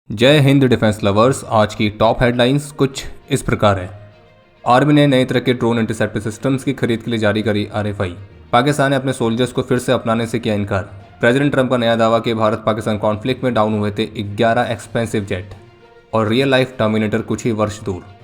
जय Hind defence lovers. आज की टॉप हेडलाइंस कुछ इस प्रकार है। आर्मी ने नए तरह के ड्रोन इंटरसेप्टर सिस्टम्स की खरीद के लिए जारी करी आरएफआई। पाकिस्तान ने अपने सोल्जर्स को फिर से अपनाने से किया इनकार। प्रेसिडेंट ट्रंप का नया दावा कि भारत पाकिस्तान कॉन्फ्लिक्ट में डाउन हुए थे 11 एक्सपेंसिव जेट। और रियल लाइफ टर्मिनेटर कुछ ही वर्ष दूर।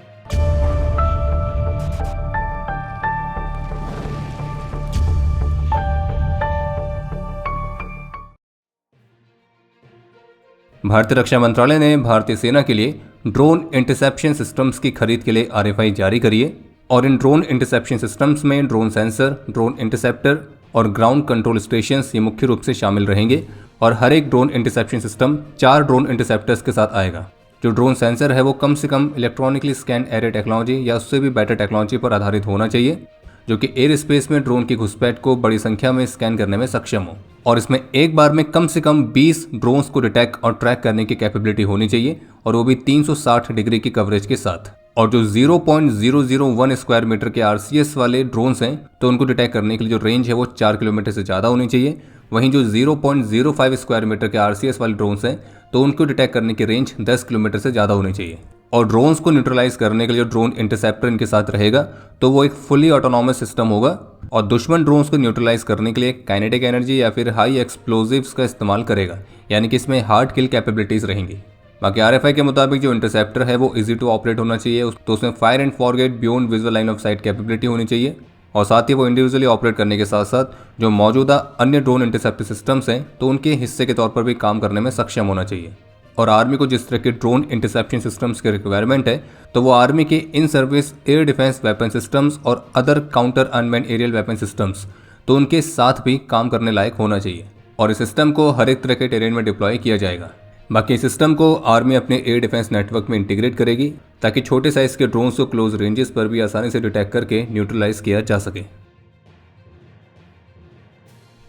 भारतीय रक्षा मंत्रालय ने भारतीय सेना के लिए ड्रोन इंटरसेप्शन सिस्टम्स की खरीद के लिए आरएफआई जारी करी है। और इन ड्रोन इंटरसेप्शन सिस्टम्स में ड्रोन सेंसर, ड्रोन इंटरसेप्टर और ग्राउंड कंट्रोल स्टेशंस ये मुख्य रूप से शामिल रहेंगे। और हर एक drone interception system 4 drone interceptors के साथ आएगा। जो ड्रोन सेंसर है वो कम से कम इलेक्ट्रॉनिकली स्कैन एरे टेक्नोलॉजी या उससे भी बेटर टेक्नोलॉजी पर आधारित होना चाहिए, जो कि एयर स्पेस में ड्रोन की घुसपैठ को बड़ी संख्या में स्कैन करने में सक्षम हो। और इसमें एक बार में कम से कम 20 ड्रोन्स को डिटेक्ट और ट्रैक करने की कैपेबिलिटी होनी चाहिए, और वो भी 360 डिग्री की कवरेज के साथ। और जो 0.001 स्क्वायर मीटर के आरसीएस वाले ड्रोन्स हैं तो उनको डिटेक्ट करने के लिए जो रेंज है वो 4 किलोमीटर से ज़्यादा होनी चाहिए। वहीं जो 0.05 स्क्वायर मीटर के आरसीएस वाले ड्रोन्स हैं तो उनको डिटेक्ट करने की रेंज 10 किलोमीटर से ज़्यादा होनी चाहिए। और ड्रोन्स को न्यूट्रलाइज करने के लिए जो ड्रोन इंटरसेप्टर इनके साथ रहेगा तो वो एक फुली ऑटोनॉमस सिस्टम होगा। और दुश्मन ड्रोन्स को न्यूट्रलाइज करने के लिए काइनेटिक एनर्जी या फिर हाई एक्सप्लोजिव्स का इस्तेमाल करेगा, यानी कि इसमें हार्ड किल कैपेबिलिटीज रहेंगी। बाकी आरएफआई के मुताबिक जो इंटरसेप्टर है वो इजी टू ऑपरेट होना चाहिए, तो उसमें fire and forget beyond visual line of site capability होनी चाहिए। और साथ ही वो इंडिविजुअली ऑपरेट करने के साथ साथ जो मौजूदा अन्य ड्रोन इंटरसेप्टर सिस्टम्स हैं तो उनके हिस्से के तौर पर भी काम करने में सक्षम होना चाहिए। और आर्मी को जिस तरह के ड्रोन इंटरसेप्शन सिस्टम्स की रिक्वायरमेंट है तो वो आर्मी के in service air defence weapon systems और other counter unmanned aerial weapon systems तो उनके साथ भी काम करने लायक होना चाहिए। और इस सिस्टम को हर एक तरह के टेरेन में डिप्लॉय किया जाएगा। बाकी इस सिस्टम को आर्मी अपने एयर डिफेंस नेटवर्क में इंटीग्रेट करेगी ताकि छोटे साइज के ड्रोन्स को क्लोज रेंजेस पर भी आसानी से डिटेक्ट करके न्यूट्रलाइज किया जा सके।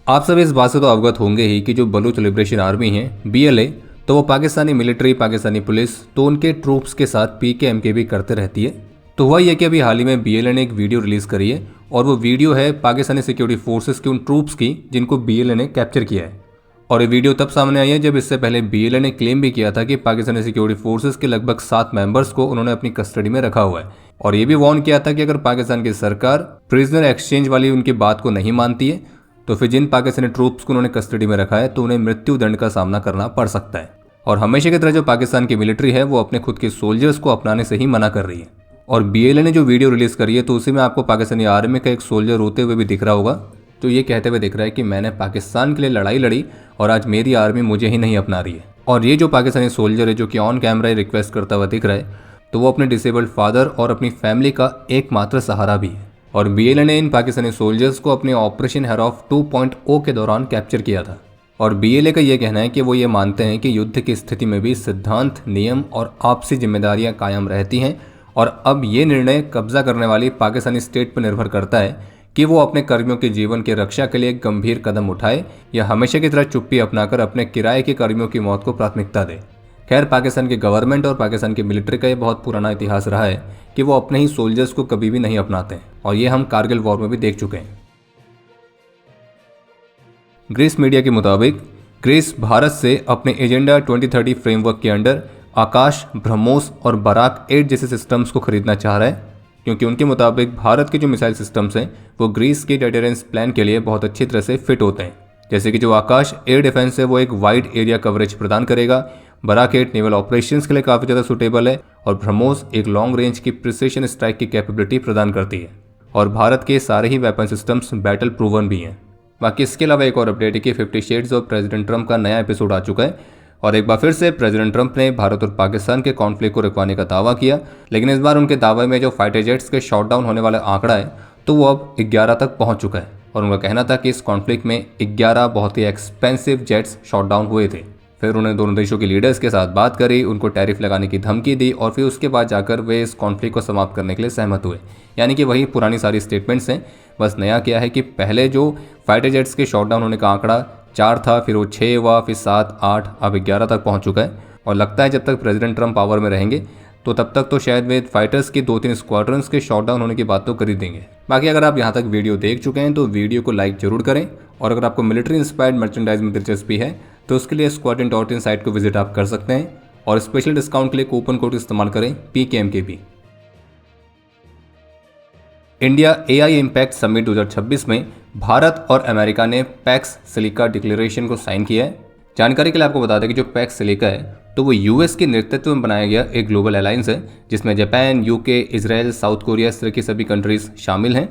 आप सब इस बात से तो अवगत होंगे ही कि जो बलूच लिबरेशन आर्मी है BLA, तो वो पाकिस्तानी मिलिट्री, पाकिस्तानी पुलिस तो उनके ट्रूप्स के साथ PKMK भी करते रहती है। तो हुआ यह कि अभी हाल ही में BLA ने एक वीडियो रिलीज करी है, और वो वीडियो है पाकिस्तानी सिक्योरिटी फोर्सेस के उन ट्रूप्स की जिनको BLA ने कैप्चर किया है। और ये वीडियो तब सामने आई है जब इससे पहले BLA ने क्लेम भी किया था कि पाकिस्तानी सिक्योरिटी फोर्सेस के लगभग 7 मेंबर्स को उन्होंने अपनी कस्टडी में रखा हुआ है। और ये भी वार्न किया था कि अगर पाकिस्तान की सरकार प्रिजनर एक्सचेंज वाली उनकी बात को नहीं मानती है तो फिर जिन पाकिस्तानी ट्रूप्स को उन्होंने कस्टडी में रखा है तो उन्हें मृत्यु दंड का सामना करना पड़ सकता है। और हमेशा की तरह जो पाकिस्तान की मिलिट्री है वो अपने खुद के सोल्जर्स को अपनाने से ही मना कर रही है। और BLA ने जो वीडियो रिलीज करी है तो उसी में आपको पाकिस्तानी आर्मी का एक सोल्जर रोते हुए भी दिख रहा होगा, तो ये कहते हुए दिख रहा है कि मैंने पाकिस्तान के लिए लड़ाई लड़ी और आज मेरी आर्मी मुझे ही नहीं अपना रही है। और ये जो पाकिस्तानी सोल्जर है जो कि ऑन कैमरा रिक्वेस्ट करता हुआ दिख रहा है तो वो अपने डिसेबल्ड फादर और अपनी फैमिली का एकमात्र सहारा भी है। और BLA ने इन पाकिस्तानी सोल्जर्स को अपने ऑपरेशन हेरॉफ 2.0 के दौरान कैप्चर किया था। और BLA का ये कहना है कि वो ये मानते हैं कि युद्ध की स्थिति में भी सिद्धांत, नियम और आपसी जिम्मेदारियां कायम रहती हैं। और अब ये निर्णय कब्जा करने वाली पाकिस्तानी स्टेट पर निर्भर करता है कि वो अपने कर्मियों के जीवन की रक्षा के लिए एक गंभीर कदम उठाए या हमेशा की तरह चुप्पी अपनाकर अपने किराए के कर्मियों की मौत को प्राथमिकता दे। खैर, पाकिस्तान की गवर्नमेंट और पाकिस्तान की मिलिट्री का ये बहुत पुराना इतिहास रहा है कि वो अपने ही सोल्जर्स को कभी भी नहीं अपनाते, और ये हम कारगिल वॉर में भी देख चुके हैं। ग्रीस मीडिया के मुताबिक ग्रीस भारत से अपने एजेंडा 2030 फ्रेमवर्क के अंडर आकाश, ब्रह्मोस और बराक 8 जैसे सिस्टम्स को खरीदना चाह रहा है, क्योंकि उनके मुताबिक भारत के जो मिसाइल सिस्टम्स हैं वो ग्रीस के डेटरेंस प्लान के लिए बहुत अच्छी तरह से फिट होते हैं। जैसे कि जो आकाश एयर डिफेंस है वो एक वाइड एरिया कवरेज प्रदान करेगा, बराक 8 नेवल ऑपरेशंस के लिए काफ़ी ज़्यादा सुटेबल है, और ब्रह्मोस एक लॉन्ग रेंज की प्रिसिशन स्ट्राइक की कैपेबिलिटी प्रदान करती है। और भारत के सारे ही वेपन सिस्टम्स बैटल प्रूवन भी हैं। बाकी इसके अलावा एक और अपडेट है कि 50 शेड्स ऑफ प्रेसिडेंट ट्रंप का नया एपिसोड आ चुका है। और एक बार फिर से प्रेसिडेंट ट्रंप ने भारत और पाकिस्तान के कॉन्फ्लिक्ट को रुकवाने का दावा किया, लेकिन इस बार उनके दावे में जो फाइटर जेट्स के शॉट डाउन होने वाला आंकड़ा है तो वो अब 11 तक पहुंच चुका है। और उनका कहना था कि इस कॉन्फ्लिक्ट में 11 बहुत ही एक्सपेंसिव जेट्स शॉट डाउन हुए थे। फिर उन्होंने दोनों देशों के लीडर्स के साथ बात करी, उनको टैरिफ लगाने की धमकी दी, और फिर उसके बाद जाकर वे इस कॉन्फ्लिक्ट को समाप्त करने के लिए सहमत हुए। यानी कि वही पुरानी सारी स्टेटमेंट्स हैं, बस नया क्या है कि पहले जो फाइटर जेट्स के शॉट डाउन होने का आंकड़ा 4 था, फिर वो 6 हुआ, फिर 7, 8, अब 11 तक पहुंच चुका है। और लगता है जब तक प्रेसिडेंट ट्रंप पावर में रहेंगे तो तब तक तो शायद वे फाइटर्स के 2-3 स्क्वाड्रंस के शॉट डाउन होने की बात तो कर ही देंगे। बाकी अगर आप यहाँ तक वीडियो देख चुके हैं तो वीडियो को लाइक जरूर करें, और अगर आपको मिलिट्री इंस्पायर्ड मर्चेंडाइज में दिलचस्पी है तो उसके लिए squadron.in साइट को विजिट आप कर सकते हैं। और स्पेशल डिस्काउंट के लिए कूपन कोड इस्तेमाल करें PKMKB। India AI impact summit 2026 में भारत और अमेरिका ने पैक्स सिलिका डिक्लेरेशन को साइन किया है। जानकारी के लिए आपको बता दें कि जो पैक्स सिलिका है तो वो US के नेतृत्व में बनाया गया एक ग्लोबल अलायंस है जिसमें Japan, UK, Israel, south Korea इस तरह की सभी कंट्रीज शामिल हैं।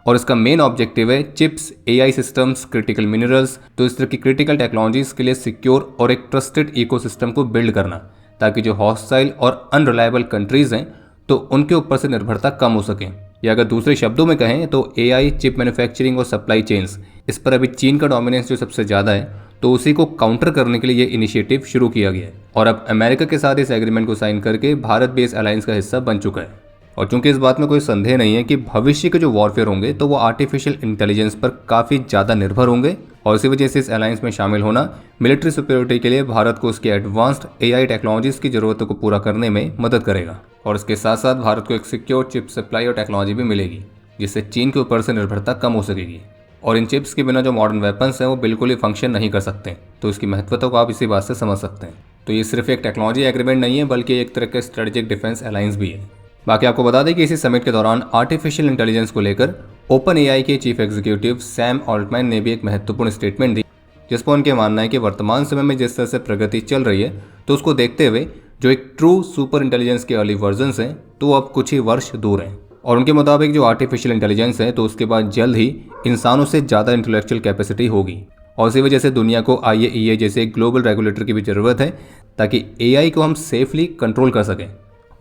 और इसका मेन ऑब्जेक्टिव है chips, AI systems, critical minerals, तो इस तरह की क्रिटिकल टेक्नोलॉजीज के लिए सिक्योर और एक ट्रस्टेड इकोसिस्टम को बिल्ड करना, ताकि जो हॉस्टाइल और अनरिलायबल कंट्रीज हैं तो उनके ऊपर से निर्भरता कम हो सके। या अगर दूसरे शब्दों में कहें तो AI, चिप मैन्युफैक्चरिंग और सप्लाई चेन्स, इस पर अभी चीन का डोमिनेंस जो सबसे ज़्यादा है, तो उसी को काउंटर करने के लिए ये इनिशिएटिव शुरू किया गया है। और अब अमेरिका के साथ इस एग्रीमेंट को साइन करके भारत भी इस अलायंस का हिस्सा बन चुका है। और चूंकि इस बात में कोई संदेह नहीं है कि भविष्य के जो वॉरफेयर होंगे तो वो आर्टिफिशियल इंटेलिजेंस पर काफ़ी ज़्यादा निर्भर होंगे, और इसी वजह से इस अलायंस में शामिल होना मिलिट्री सिक्योरिटी के लिए भारत को उसके एडवांस्ड AI टेक्नोलॉजीज की ज़रूरतों को पूरा करने में मदद करेगा। और इसके साथ साथ भारत को एक सिक्योर चिप सप्लाई और टेक्नोलॉजी भी मिलेगी, जिससे चीन के ऊपर से निर्भरता कम हो सकेगी। और इन चिप्स के बिना जो मॉडर्न वेपन्स हैं वो बिल्कुल ही फंक्शन नहीं कर सकते, तो इसकी महत्वता को आप इसी बात से समझ सकते हैं। तो ये सिर्फ एक टेक्नोलॉजी एग्रीमेंट नहीं है, बल्कि एक तरह का स्ट्रेटेजिक डिफेंस अलायंस भी है। बाकी आपको बता दें कि इसी समिट के दौरान आर्टिफिशियल इंटेलिजेंस को लेकर OpenAI के चीफ एग्जीक्यूटिव सैम ऑल्टमैन ने भी एक महत्वपूर्ण स्टेटमेंट दी, जिस पर उनके मानना है कि वर्तमान समय में जिस तरह से प्रगति चल रही है तो उसको देखते हुए जो एक ट्रू सुपर इंटेलिजेंस के अर्ली वर्जन्स हैं तो वो अब कुछ ही वर्ष दूर हैं। और उनके मुताबिक जो आर्टिफिशियल इंटेलिजेंस है तो उसके बाद जल्द ही इंसानों से ज़्यादा इंटेलेक्चुअल कैपेसिटी होगी, और इसी वजह से दुनिया को IAEA जैसे ग्लोबल रेगुलेटर की भी ज़रूरत है ताकि AI को हम सेफली कंट्रोल कर सकें।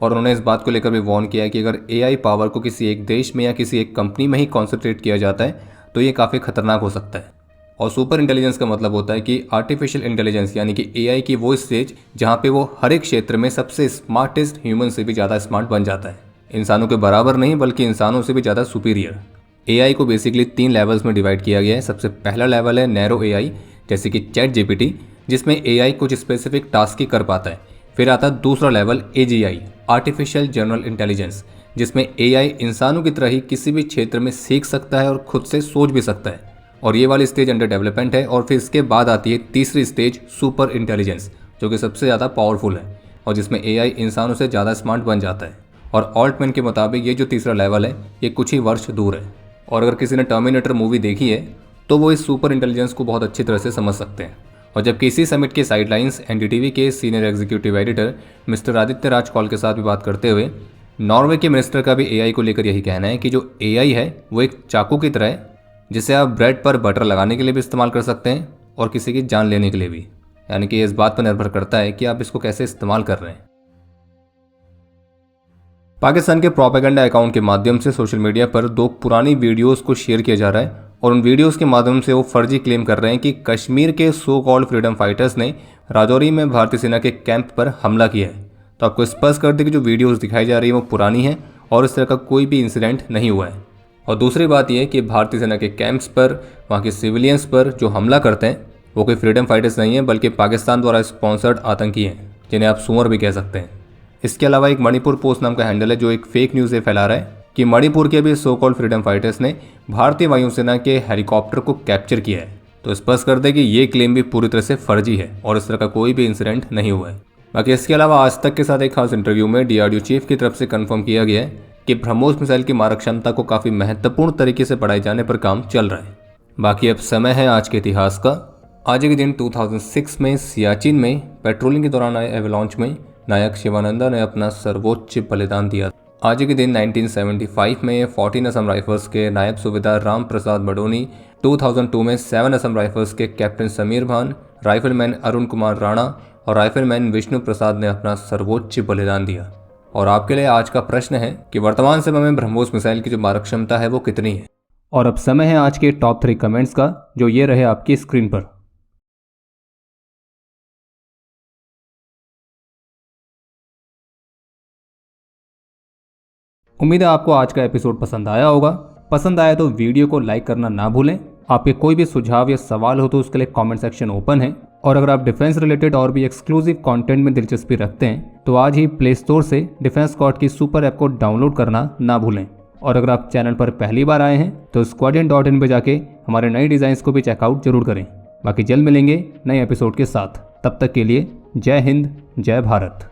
और उन्होंने इस बात को लेकर भी वार्न किया है कि अगर AI पावर को किसी एक देश में या किसी एक कंपनी में ही कॉन्सेंट्रेट किया जाता है तो ये काफ़ी खतरनाक हो सकता है। और सुपर इंटेलिजेंस का मतलब होता है कि आर्टिफिशियल इंटेलिजेंस यानी कि AI की वो स्टेज जहाँ पे वो हर एक क्षेत्र में सबसे स्मार्टेस्ट ह्यूमन से भी ज़्यादा स्मार्ट बन जाता है। इंसानों के बराबर नहीं बल्कि इंसानों से भी ज़्यादा सुपीरियर। AI को बेसिकली 3 लेवल्स में डिवाइड किया गया है। सबसे पहला लेवल है नैरो AI, जैसे कि ChatGPT, जिसमें AI कुछ स्पेसिफिक टास्क ही कर पाता है। फिर आता है दूसरा level AGI, artificial general intelligence, जिसमें AI इंसानों की तरह ही किसी भी क्षेत्र में सीख सकता है और खुद से सोच भी सकता है। और ये वाली स्टेज अंडर डेवलपमेंट है। और फिर इसके बाद आती है तीसरी स्टेज सुपर इंटेलिजेंस, जो कि सबसे ज़्यादा पावरफुल है और जिसमें AI इंसानों से ज़्यादा स्मार्ट बन जाता है। और ऑल्टमैन के मुताबिक ये जो तीसरा लेवल है ये कुछ ही वर्ष दूर है। और अगर किसी ने टर्मिनेटर मूवी देखी है तो वो इस सुपर इंटेलिजेंस को बहुत अच्छी तरह से समझ सकते हैं। और जबकि इसी समिट के साइडलाइंस NDTV के senior executive editor mister Aditya Raj Kaul के साथ भी बात करते हुए नॉर्वे के मिनिस्टर का भी AI को लेकर यही कहना है कि जो AI है वो एक चाकू की तरह है, जिसे आप ब्रेड पर बटर लगाने के लिए भी इस्तेमाल कर सकते हैं और किसी की जान लेने के लिए भी। यानी कि इस बात पर निर्भर करता है कि आप इसको कैसे इस्तेमाल कर रहे हैं। पाकिस्तान के प्रोपेगेंडा अकाउंट के माध्यम से सोशल मीडिया पर 2 पुरानी वीडियोस को शेयर किया जा रहा है और उन वीडियोस के माध्यम से वो फर्जी क्लेम कर रहे हैं कि कश्मीर के सो कॉल्ड फ्रीडम फाइटर्स ने राजौरी में भारतीय सेना के कैंप पर हमला किया है। तो आपको स्पष्ट कर दें कि जो वीडियोस दिखाई जा रही है वो पुरानी है और इस तरह का कोई भी इंसिडेंट नहीं हुआ है। और दूसरी बात यह कि भारतीय सेना के कैंप्स पर, वहाँ के सिविलियंस पर जो हमला करते हैं वो कोई फ्रीडम फाइटर्स नहीं है बल्कि पाकिस्तान द्वारा स्पॉन्सर्ड आतंकी हैं, जिन्हें आप सुअर भी कह सकते हैं। इसके अलावा एक मणिपुर पोस्ट नाम का हैंडल है जो एक फेक न्यूज़ फैला रहा है कि मणिपुर के भी सो कॉल्ड फ्रीडम फाइटर्स ने भारतीय वायुसेना के हेलीकॉप्टर को कैप्चर किया है। तो स्पष्ट कर दें कि ये क्लेम भी पूरी तरह से फर्जी है और इस तरह का कोई भी इंसिडेंट नहीं हुआ है। बाकी इसके अलावा आज तक के साथ एक खास इंटरव्यू में DRDO चीफ की तरफ से कंफर्म किया गया है कि ब्रह्मोस मिसाइल की मारक क्षमता को काफ़ी महत्वपूर्ण तरीके से बढ़ाए जाने पर काम चल रहा है। बाकी अब समय है आज के इतिहास का। आज के दिन 2006 में सियाचिन में पेट्रोलिंग के दौरान आए एवलांच में नायक शिवानंदा ने अपना सर्वोच्च बलिदान दिया। आज के दिन 1975 में 14 असम राइफल्स के नायब सूबेदार राम प्रसाद बडोनी, 2002 में 7 असम राइफल्स के कैप्टन समीर भान, राइफलमैन अरुण कुमार राणा और राइफलमैन विष्णु प्रसाद ने अपना सर्वोच्च बलिदान दिया। और आपके लिए आज का प्रश्न है कि वर्तमान समय में ब्रह्मोस मिसाइल की जो मारक क्षमता है वो कितनी है। और अब समय है आज के टॉप 3 कमेंट्स का, जो ये रहे आपकी स्क्रीन पर। उम्मीद है आपको आज का एपिसोड पसंद आया होगा। पसंद आया तो वीडियो को लाइक करना ना भूलें। आपके कोई भी सुझाव या सवाल हो तो उसके लिए कमेंट सेक्शन ओपन है। और अगर आप डिफेंस रिलेटेड और भी एक्सक्लूसिव कंटेंट में दिलचस्पी रखते हैं तो आज ही प्ले स्टोर से डिफेंस स्क्वाड की सुपर ऐप को डाउनलोड करना ना भूलें। और अगर आप चैनल पर पहली बार आए हैं तो squadron.in पे जाके हमारे नए डिज़ाइंस को भी चेकआउट जरूर करें। बाकी जल्द मिलेंगे नए एपिसोड के साथ। तब तक के लिए जय हिंद, जय भारत।